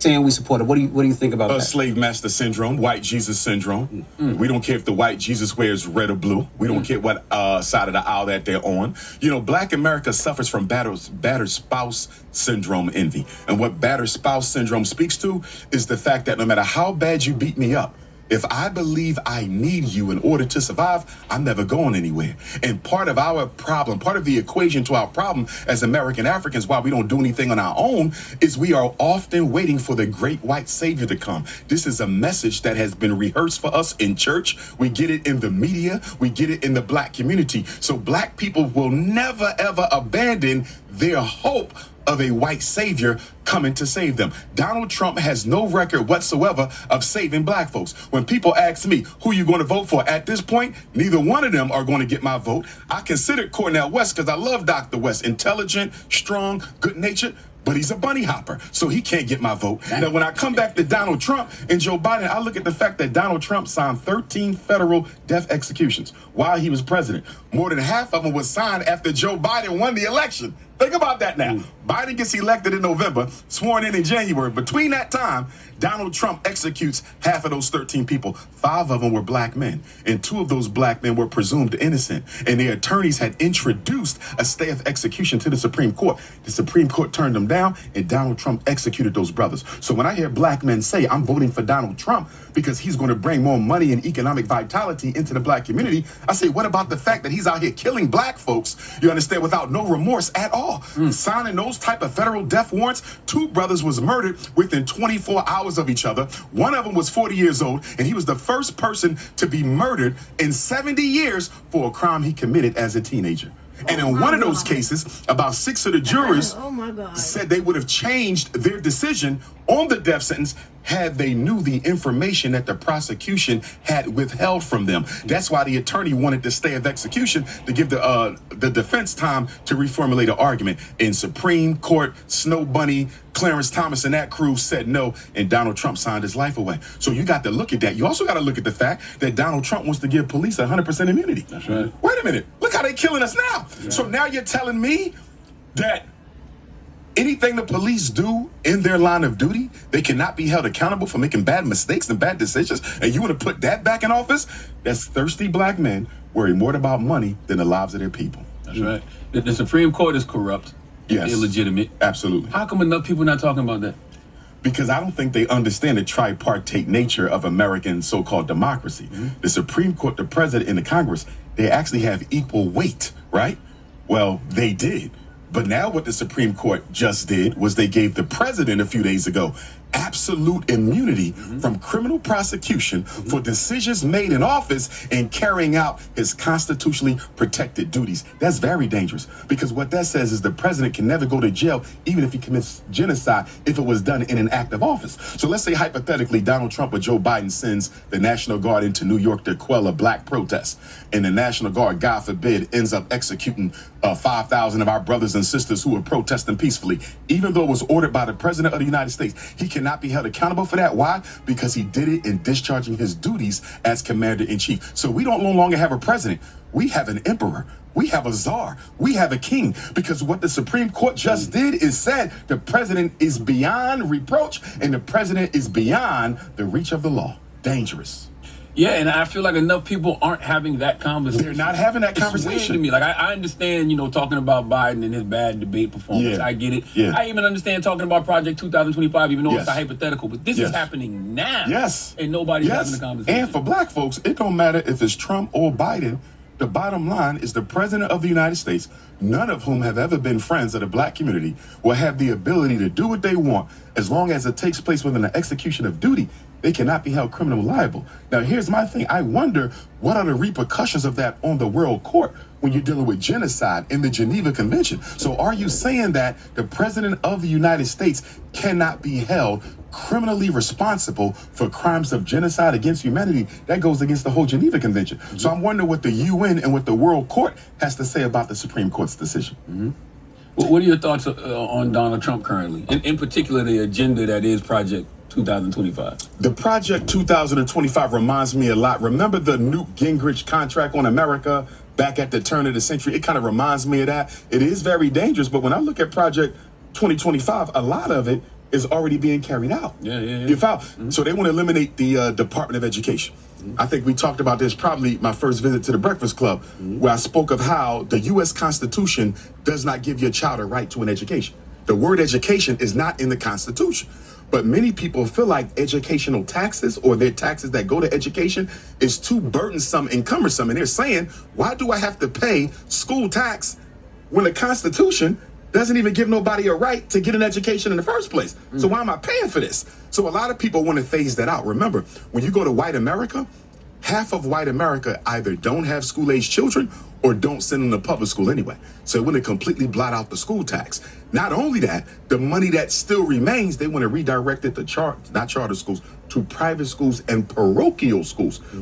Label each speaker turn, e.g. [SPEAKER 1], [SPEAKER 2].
[SPEAKER 1] saying we support it. What do you think about that?
[SPEAKER 2] Slave master syndrome, white Jesus syndrome. We don't care if the white Jesus wears red or blue. We don't care what side of the aisle that they're on. You know, Black America suffers from battered spouse syndrome envy. And what battered spouse syndrome speaks to is the fact that no matter how bad you beat me up, if I believe I need you in order to survive, I'm never going anywhere. And part of our problem, part of the equation to our problem as American Africans, why we don't do anything on our own, is we are often waiting for the great white savior to come. This is a message that has been rehearsed for us in church. We get it in the media. We get it in the Black community. So Black people will never, ever abandon their hope of a white savior coming to save them. Donald Trump has no record whatsoever of saving Black folks. When people ask me, who you going to vote for? At this point, neither one of them are going to get my vote. I considered Cornel West because I love Dr. West. Intelligent, strong, good-natured, but he's a bunny hopper, so he can't get my vote. Now, when I come back to Donald Trump and Joe Biden, I look at the fact that Donald Trump signed 13 federal death executions while he was president. More than half of them was signed after Joe Biden won the election. Think about that now. Biden gets elected in November, sworn in January. Between that time, Donald Trump executes half of those 13 people. 5 of them were Black men, and 2 of those Black men were presumed innocent. And their attorneys had introduced a stay of execution to the Supreme Court. The Supreme Court turned them down, and Donald Trump executed those brothers. So when I hear Black men say, I'm voting for Donald Trump because he's going to bring more money and economic vitality into the Black community, I say, what about the fact that he's out here killing Black folks, you understand, without no remorse at all? Signing those type of federal death warrants. 2 brothers was murdered within 24 hours of each other. One of them was 40 years old, and he was the first person to be murdered in 70 years for a crime he committed as a teenager. And in one of those cases, about 6 of the jurors said they would have changed their decision on the death sentence had they knew the information that the prosecution had withheld from them. That's why the attorney wanted the stay of execution to give the defense time to reformulate an argument. In Supreme Court, Snow Bunny, Clarence Thomas and that crew said no, and Donald Trump signed his life away. So you got to look at that. You also got to look at the fact that Donald Trump wants to give police 100% immunity. That's right. Wait a minute. Look how they're killing us now. Yeah. So now you're telling me that anything the police do in their line of duty, they cannot be held accountable for making bad mistakes and bad decisions, and you want to put that back in office? That's thirsty Black men worry more about money than the lives of their people.
[SPEAKER 3] That's right. The Supreme Court is corrupt.
[SPEAKER 2] Yes.
[SPEAKER 3] Illegitimate.
[SPEAKER 2] Absolutely.
[SPEAKER 3] How come enough people not talking about that?
[SPEAKER 2] Because I don't think they understand the tripartite nature of American so-called democracy. The Supreme Court, the president, and the Congress, they actually have equal weight, right? Well, they did. But now what the Supreme Court just did was they gave the president a few days ago absolute immunity from criminal prosecution for decisions made in office and carrying out his constitutionally protected duties. That's very dangerous, because what that says is the president can never go to jail even if he commits genocide if it was done in an act of office. So let's say hypothetically Donald Trump or Joe Biden sends the National Guard into New York to quell a Black protest, and the National Guard, God forbid, ends up executing 5,000 of our brothers and sisters who were protesting peacefully. Even though it was ordered by the president of the United States, he cannot be held accountable for that. Why? Because he did it in discharging his duties as commander-in-chief. So we don't no longer have a president. We have an emperor. We have a czar. We have a king. Because what the Supreme Court just did is said the president is beyond reproach and the president is beyond the reach of the law. Dangerous.
[SPEAKER 3] Yeah, and I feel like enough people aren't having that conversation.
[SPEAKER 2] They're not having that
[SPEAKER 3] conversation. It's weird to me. Like, I understand, talking about Biden and his bad debate performance. Yeah. I get it. Yeah. I even understand talking about Project 2025, even though it's a hypothetical. But this is happening now.
[SPEAKER 2] Yes.
[SPEAKER 3] And nobody's having a conversation.
[SPEAKER 2] And for Black folks, it don't matter if it's Trump or Biden. The bottom line is the president of the United States, none of whom have ever been friends of the Black community, will have the ability to do what they want as long as it takes place within the execution of duty. They cannot be held criminally liable. Now, here's my thing. I wonder what are the repercussions of that on the world court when you're dealing with genocide in the Geneva Convention. So are you saying that the president of the United States cannot be held criminally responsible for crimes of genocide against humanity? That goes against the whole Geneva Convention. So I'm wondering what the UN and what the world court has to say about the Supreme Court's decision.
[SPEAKER 3] What are your thoughts on Donald Trump currently? In particular, the agenda that is Project 2025.
[SPEAKER 2] The Project 2025 reminds me a lot. Remember the Newt Gingrich contract on America back at the turn of the century? It kind of reminds me of that. It is very dangerous, but when I look at Project 2025, a lot of it is already being carried out. You follow? So they want to eliminate the Department of Education. I think we talked about this probably my first visit to the Breakfast Club, where I spoke of how the U.S. Constitution does not give your child a right to an education. The word education is not in the Constitution. But many people feel like educational taxes or their taxes that go to education is too burdensome and cumbersome. And they're saying, why do I have to pay school tax when the Constitution doesn't even give nobody a right to get an education in the first place? So why am I paying for this? So a lot of people want to phase that out. Remember, when you go to white America, half of white America either don't have school-age children or don't send them to public school anyway. So they want to completely blot out the school tax. Not only that, the money that still remains, they want to redirect it to not charter schools, to private schools and parochial schools.